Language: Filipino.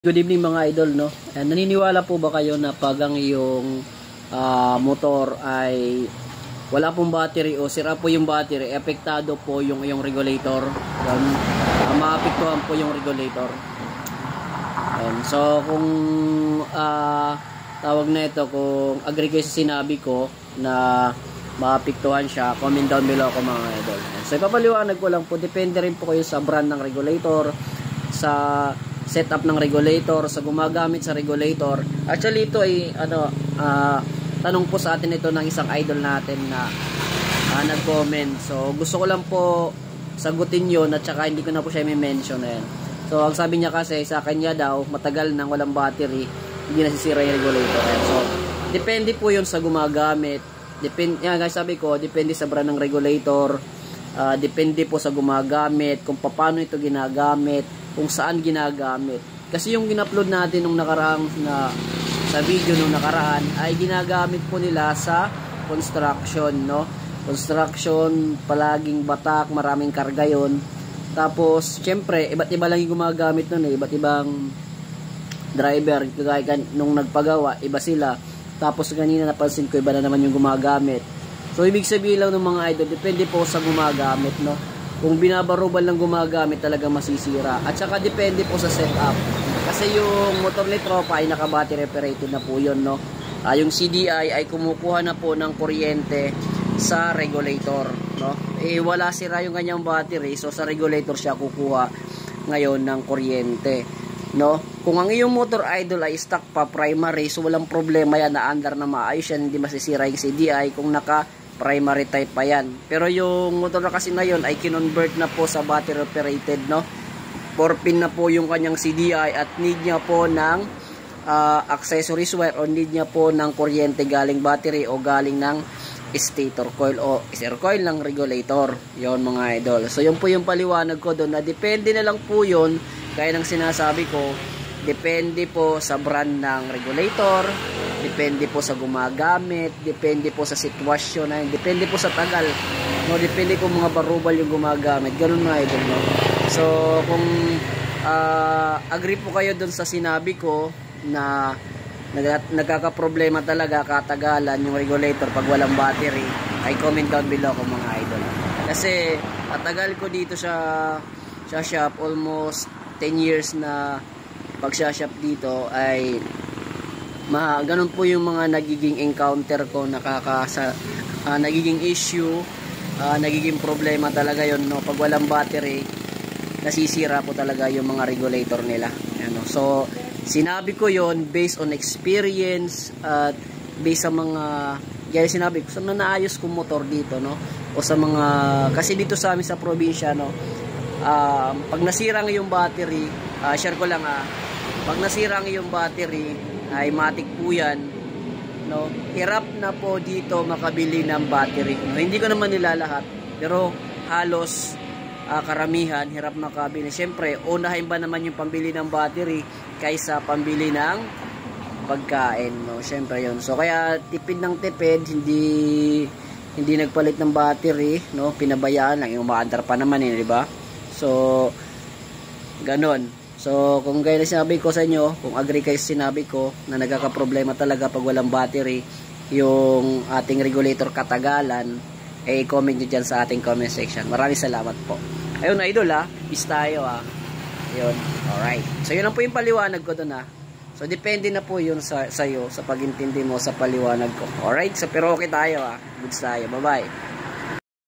Good evening mga idol, no? Naniniwala po ba kayo na pag ang iyong motor ay wala pong battery o sira po yung battery, apektado po yung iyong regulator? Maapektuhan po yung regulator. So kung tawag na ito, kung agree kayo sa sinabi ko na maapektuhan siya, comment down below ako mga idol. So ipapaliwanag ko lang po, depende rin po kayo sa brand ng regulator, sa setup ng regulator, sa gumagamit sa regulator. Actually ito ay tanong po sa atin ito ng isang idol natin na nag-comment. So gusto ko lang po sagutin yon at saka hindi ko na po siya i-mention na yan. So ang sabi niya kasi sa kanya daw matagal nang walang battery, hindi nasisira yung regulator. So depende po yon sa gumagamit. Guys, sabi ko depende sa brand ng regulator, depende po sa gumagamit, kung paano ito ginagamit, kung saan ginagamit. Kasi yung gin-upload natin nung nakaraang sa video nung nakaraan ay ginagamit po nila sa construction, no? Construction, palaging batak, maraming karga yon. Tapos syempre iba't iba lang yung gumagamit nun, iba't ibang driver, kagaya nung nagpagawa, iba sila. Tapos kanina napansin ko iba na naman yung gumagamit. So ibig sabihin lang ng mga idol, depende po sa gumagamit, no? Kung binabarubal lang gumagamit, talaga masisira. At saka depende po sa setup. Kasi yung motor ni Tropa ay naka-battery operated na po yun, no? Yung CDI ay kumukuha na po ng kuryente sa regulator, no? Wala sira yung kanyang battery, so sa regulator siya kukuha ngayon ng kuryente, no? Kung ang iyong motor idol ay stock pa primary, so walang problema yan, na-under na maayos yan, hindi masisira yung CDI kung naka primary type pa yan. Pero yung motor na kasi na yun ay kinonvert na po sa battery operated, no? 4-pin na po yung kanyang CDI at need niya po ng accessories wire o need niya po ng kuryente galing battery o galing ng stator coil o air coil ng regulator. Yon mga idol. So yun po yung paliwanag ko doon na depende na lang po yun, kaya ng sinasabi ko, depende po sa brand ng regulator, depende po sa gumagamit, depende po sa sitwasyon, depende po sa tagal, no? Depende kung mga barubal yung gumagamit, ganun mga idol, no? So kung agree po kayo dun sa sinabi ko na nagkakaproblema talaga, katagalan yung regulator pag walang battery, ay comment down below ko mga idol. Kasi matagal ko dito sa shop, almost 10 years na pag-shop dito, ay ganun po yung mga nagiging encounter ko, nagiging issue, nagiging problema talaga yon, no? Pag walang battery, nasisira po talaga yung mga regulator nila, ano? So sinabi ko yon based on experience at based sa mga sinabi ko sa naayos kong motor dito, no? O sa mga, kasi dito sa amin sa probinsya, no, pag nasira yung battery, share ko lang, pag nasira yung battery ay matik po yan, no? Hirap na po dito makabili ng battery, no? Hindi ko naman nilalahat, pero halos karamihan hirap makabili. Siyempre unahin ba naman yung pambili ng battery kaysa pambili ng pagkain, no? Siyempre yun. So kaya tipid ng tipid, hindi nagpalit ng battery, no? Pinabayaan lang, yung umaandar pa naman, di ba? So ganon. So kung gaya na sinabi ko sa inyo, kung agree kayo sa sinabi ko na nagkakaproblema talaga pag walang battery yung ating regulator katagalan, comment nyo dyan sa ating comment section. Maraming salamat po. Ayun idol, peace tayo, Ayun, alright. So yun lang po yung paliwanag ko doon, So depende na po yun sa iyo, sa pagintindi mo sa paliwanag ko. Alright, so pero okay tayo, goods tayo. Bye bye.